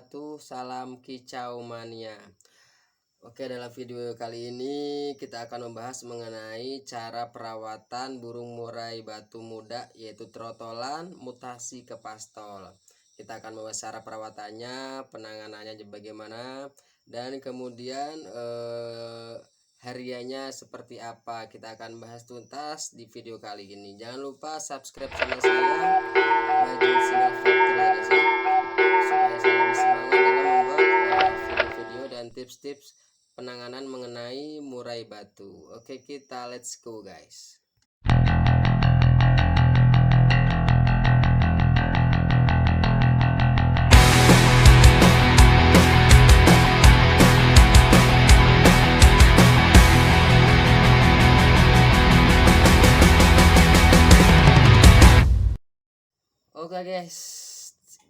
wabarakatuh. Salam kicau mania. Oke, dalam video kali ini kita akan membahas mengenai cara perawatan burung murai batu muda, yaitu trotolan mutasi ke pastol. Kita akan membahas cara perawatannya, penanganannya bagaimana, dan kemudian hariannya seperti apa. Kita akan bahas tuntas di video kali ini. Jangan lupa subscribe channel saya, Bajul Sinyal Factory ya guys ya, supaya saya lebih semangat dalam membuat video-video dan tips-tips penanganan mengenai murai batu. Oke, kita let's go guys. Oke guys,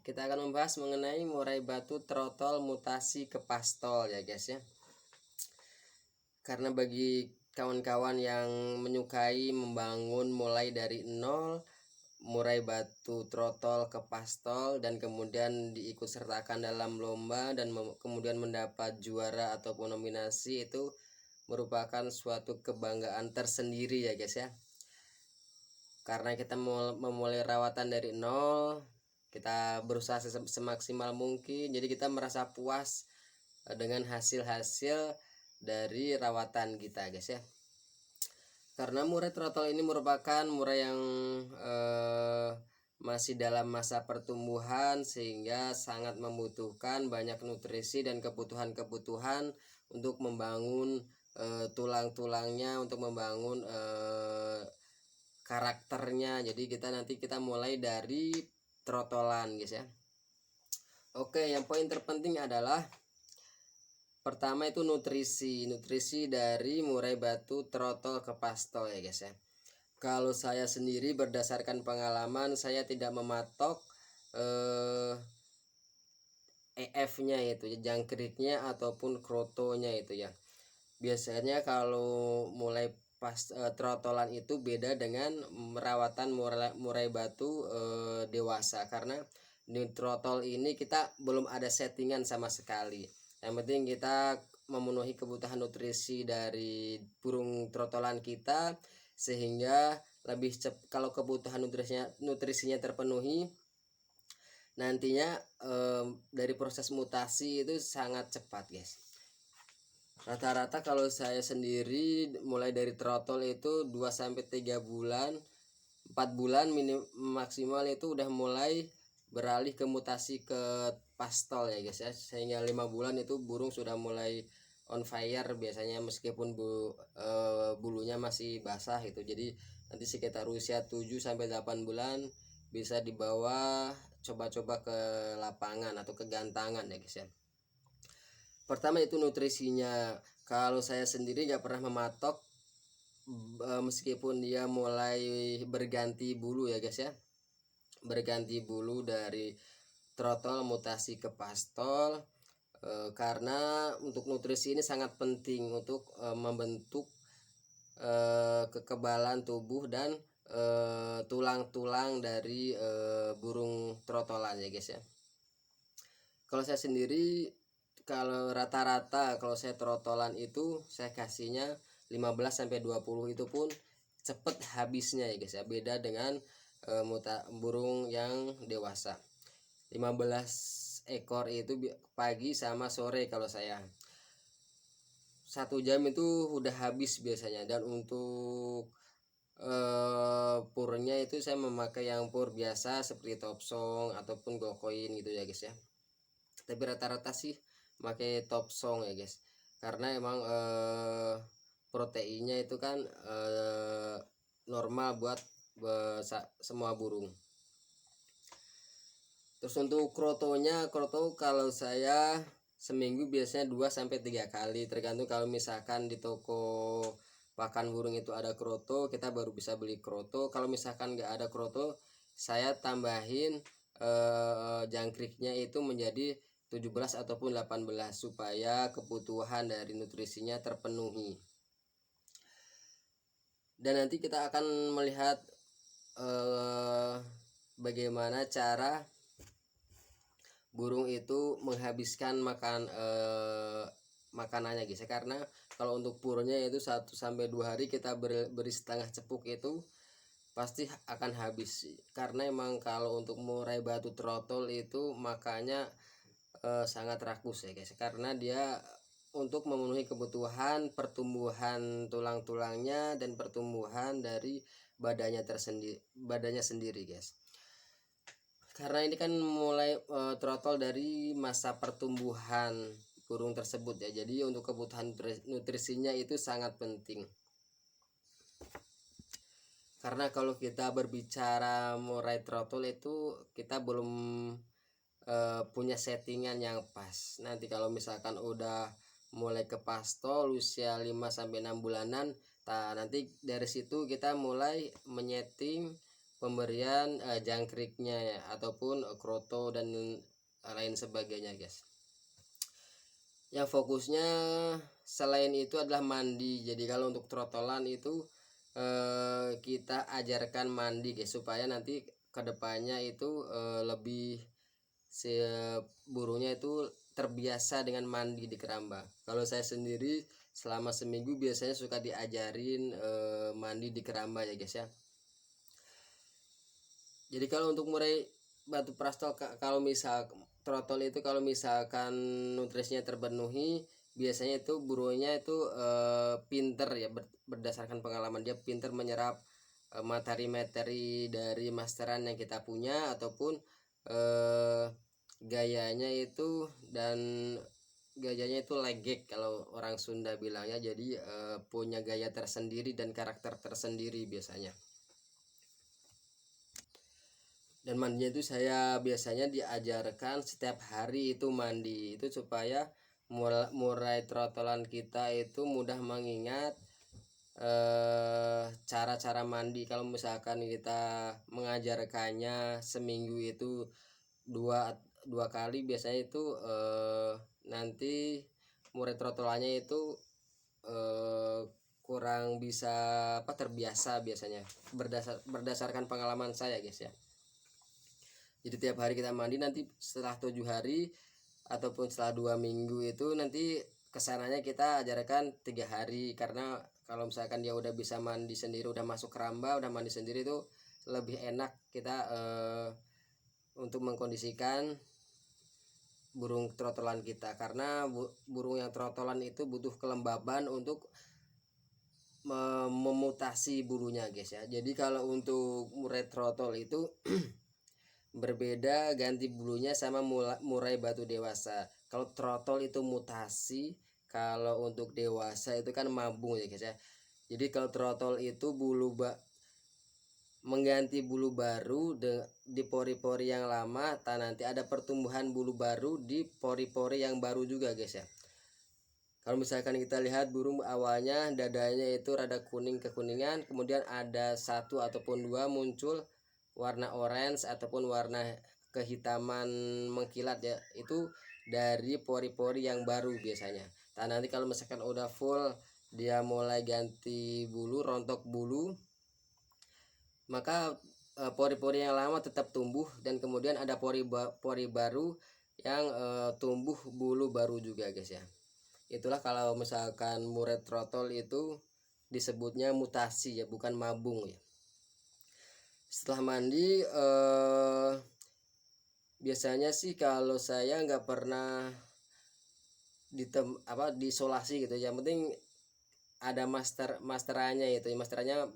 kita akan membahas mengenai murai batu trotol mutasi ke pastol ya guys ya. Karena bagi kawan-kawan yang menyukai membangun mulai dari nol murai batu trotol ke pastol dan kemudian diikut sertakan dalam lomba dan kemudian mendapat juara ataupun nominasi, itu merupakan suatu kebanggaan tersendiri ya guys ya. Karena kita memulai rawatan dari nol, kita berusaha semaksimal mungkin, jadi kita merasa puas dengan hasil-hasil dari rawatan kita guys ya. Karena murai trotol ini merupakan murai yang masih dalam masa pertumbuhan, sehingga sangat membutuhkan banyak nutrisi dan kebutuhan untuk membangun tulang-tulangnya, untuk membangun karakternya. Jadi nanti kita mulai dari trotolan guys ya. Oke, yang poin terpenting adalah pertama itu nutrisi dari murai batu trotol ke pastol ya guys ya. Kalau saya sendiri berdasarkan pengalaman, saya tidak mematok EF-nya itu ya, jangkriknya ataupun krotonya itu ya. Biasanya kalau mulai trotolan itu beda dengan merawatan murai batu dewasa, karena di trotol ini kita belum ada settingan sama sekali. Yang penting kita memenuhi kebutuhan nutrisi dari burung trotolan kita, sehingga lebih kalau kebutuhan nutrisinya terpenuhi, nantinya dari proses mutasi itu sangat cepat guys. Rata-rata kalau saya sendiri mulai dari trotol itu 2-3 bulan, 4 bulan maksimal itu udah mulai beralih ke mutasi ke pastol ya guys ya. Sehingga 5 bulan itu burung sudah mulai on fire biasanya, meskipun bulunya masih basah itu. Jadi nanti sekitar usia 7-8 bulan bisa dibawa coba-coba ke lapangan atau ke gantangan ya guys ya. Pertama itu nutrisinya. Kalau saya sendiri nggak pernah mematok meskipun dia mulai berganti bulu ya guys ya, berganti bulu dari trotol mutasi ke pastol, karena untuk nutrisi ini sangat penting untuk membentuk kekebalan tubuh dan tulang-tulang dari burung trotolan ya guys ya. Kalau saya sendiri, kalau rata-rata kalau saya trotolan itu saya kasihnya 15-20, itu pun cepet habisnya ya guys ya. Beda dengan burung yang dewasa. 15 ekor itu pagi sama sore kalau saya. 1 jam itu udah habis biasanya. Dan untuk purnya itu saya memakai yang pur biasa seperti Topsong ataupun Gokoin gitu ya guys ya. Tapi rata-rata sih pakai Topsong ya guys, karena emang proteinnya itu kan normal buat semua burung. Terus untuk krotonya, kalau saya seminggu biasanya 2-3 kali, tergantung. Kalau misalkan di toko pakan burung itu ada kroto, kita baru bisa beli kroto. Kalau misalkan nggak ada kroto, saya tambahin jangkriknya itu menjadi 17 ataupun 18 supaya kebutuhan dari nutrisinya terpenuhi. Dan nanti kita akan melihat bagaimana cara burung itu menghabiskan makanannya guys ya. Karena kalau untuk purnya itu 1 sampai 2 hari kita beri setengah cepuk itu pasti akan habis, karena emang kalau untuk murai batu trotol itu makanya sangat rakus ya guys, karena dia untuk memenuhi kebutuhan pertumbuhan tulang-tulangnya dan pertumbuhan dari badannya sendiri guys. Karena ini kan mulai trotol dari masa pertumbuhan burung tersebut ya, jadi untuk kebutuhan nutrisinya itu sangat penting. Karena kalau kita berbicara murai trotol itu kita belum punya settingan yang pas. Nanti kalau misalkan udah mulai ke pastol usia 5-6 bulanan, nanti dari situ kita mulai menyeting pemberian jangkriknya ya, ataupun kroto dan lain sebagainya guys. Yang fokusnya selain itu adalah mandi. Jadi kalau untuk trotolan itu kita ajarkan mandi guys, supaya nanti kedepannya itu lebih burungnya itu terbiasa dengan mandi di keramba. Kalau saya sendiri selama seminggu biasanya suka diajarin mandi di keramba ya guys ya. Jadi kalau untuk murai batu prastol, kalau misal trotol itu kalau misalkan nutrisinya terpenuhi, biasanya itu burungnya itu pinter ya, berdasarkan pengalaman dia pinter menyerap materi-materi dari masteran yang kita punya, ataupun gayanya itu legek kalau orang Sunda bilangnya. Jadi punya gaya tersendiri dan karakter tersendiri biasanya. Dan mandinya itu saya biasanya diajarkan setiap hari itu mandi, itu supaya murai trotolan kita itu mudah mengingat cara-cara mandi. Kalau misalkan kita mengajarkannya seminggu itu dua kali, biasanya itu nanti murai trotolannya itu kurang bisa terbiasa biasanya, berdasarkan pengalaman saya guys ya. Jadi tiap hari kita mandi, nanti setelah 7 hari ataupun setelah 2 minggu itu nanti kesananya kita ajarkan 3 hari. Karena kalau misalkan dia udah bisa mandi sendiri, udah masuk keramba, udah mandi sendiri, itu lebih enak kita untuk mengkondisikan burung trotolan kita. Karena burung yang trotolan itu butuh kelembaban untuk memutasi bulunya guys ya. Jadi kalau untuk murai trotol itu berbeda ganti bulunya sama murai batu dewasa. Kalau trotol itu mutasi, kalau untuk dewasa itu kan mabung ya guys ya. Jadi kalau trotol itu mengganti bulu baru di pori-pori yang lama, nanti ada pertumbuhan bulu baru di pori-pori yang baru juga guys ya. Kalau misalkan kita lihat burung awalnya dadanya itu rada kuning kekuningan, kemudian ada 1 ataupun 2 muncul warna orange ataupun warna kehitaman mengkilat ya, itu dari pori-pori yang baru biasanya. Nanti kalau misalkan udah full, dia mulai ganti bulu, rontok bulu, maka pori-pori yang lama tetap tumbuh, dan kemudian ada pori baru yang tumbuh bulu baru juga guys ya. Itulah kalau misalkan murai trotol itu disebutnya mutasi ya, bukan mabung ya. Setelah mandi biasanya sih kalau saya nggak pernah diisolasi gitu. Yang penting ada masterannya itu. Masterannya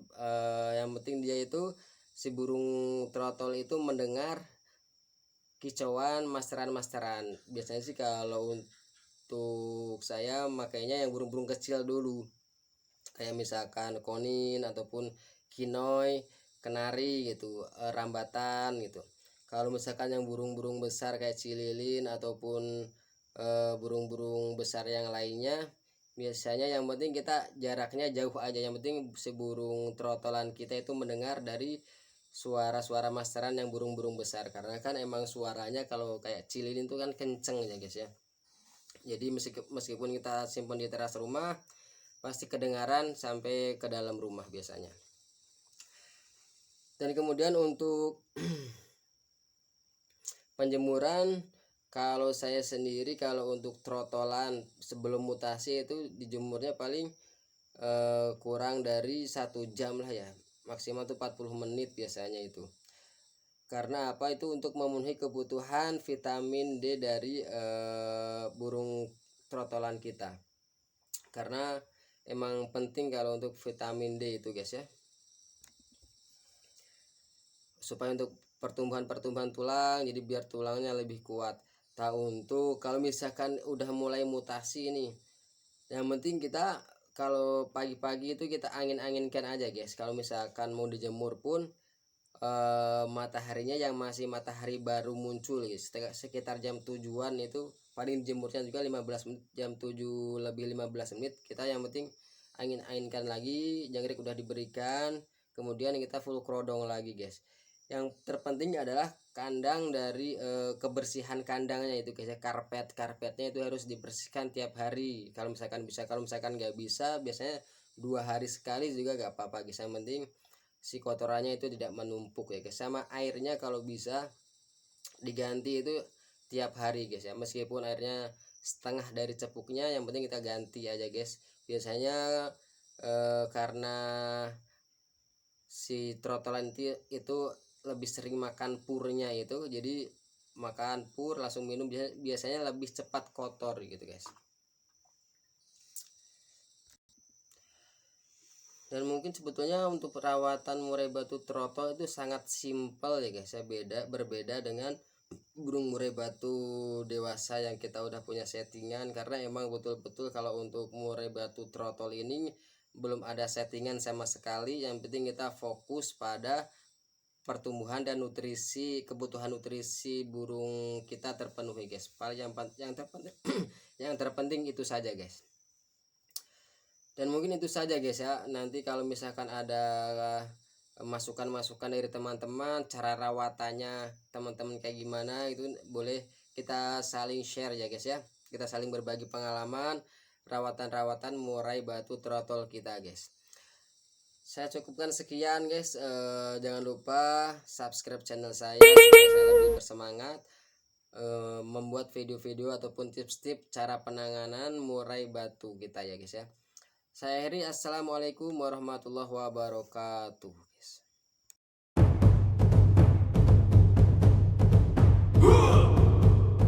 yang penting dia itu, si burung trotol itu mendengar kicauan masteran. Biasanya sih kalau untuk saya makanya yang burung-burung kecil dulu, kayak misalkan konin ataupun kinoi, kenari gitu, rambatan gitu. Kalau misalkan yang burung-burung besar kayak cililin ataupun burung-burung besar yang lainnya, biasanya yang penting kita jaraknya jauh aja. Yang penting si burung trotolan kita itu mendengar dari suara-suara masteran yang burung-burung besar, karena kan emang suaranya kalau kayak cililin itu kan kenceng ya guys ya. Jadi meskipun kita simpan di teras rumah, pasti kedengaran sampai ke dalam rumah biasanya. Dan kemudian untuk penjemuran, Kalau saya sendiri kalau untuk trotolan sebelum mutasi itu dijemurnya paling kurang dari 1 jam lah ya, maksimal tuh 40 menit biasanya itu. Karena apa, itu untuk memenuhi kebutuhan vitamin D dari burung trotolan kita, karena emang penting kalau untuk vitamin D itu guys ya, supaya untuk pertumbuhan tulang, jadi biar tulangnya lebih kuat. Untuk kalau misalkan udah mulai mutasi ini, yang penting kita kalau pagi-pagi itu kita angin-anginkan aja guys. Kalau misalkan mau dijemur pun mataharinya yang masih matahari baru muncul guys, sekitar jam 7-an itu paling jemurnya juga 15 menit, jam 7 lebih 15 menit kita yang penting angin-anginkan lagi, jangkrik udah diberikan, kemudian kita full kerodong lagi guys. Yang terpenting adalah kandang dari kebersihan kandangnya itu guys ya, karpetnya itu harus dibersihkan tiap hari kalau misalkan bisa. Kalau misalkan nggak bisa, biasanya 2 hari sekali juga nggak apa-apa guys, yang penting si kotorannya itu tidak menumpuk ya guys. Sama airnya kalau bisa diganti itu tiap hari guys ya, meskipun airnya setengah dari cepuknya, yang penting kita ganti aja guys. Biasanya karena si trotolan itu lebih sering makan purnya itu, jadi makan pur langsung minum biasanya lebih cepat kotor gitu guys. Dan mungkin sebetulnya untuk perawatan murai batu trotol itu sangat simpel ya guys ya, berbeda dengan burung murai batu dewasa yang kita udah punya settingan, karena emang betul-betul kalau untuk murai batu trotol ini belum ada settingan sama sekali. Yang penting kita fokus pada pertumbuhan dan kebutuhan nutrisi burung kita terpenuhi guys. Paling yang terpenting yang terpenting itu saja guys. Dan mungkin itu saja guys ya. Nanti kalau misalkan ada masukan-masukan dari teman-teman, cara rawatannya teman-teman kayak gimana, itu boleh kita saling share ya guys ya. Kita saling berbagi pengalaman rawatan-rawatan murai batu trotol kita guys. Saya cukupkan sekian guys. Jangan lupa subscribe channel saya supaya saya lebih bersemangat membuat video-video ataupun tips-tips cara penanganan murai batu kita ya guys ya. Saya akhiri, assalamualaikum warahmatullahi wabarakatuh.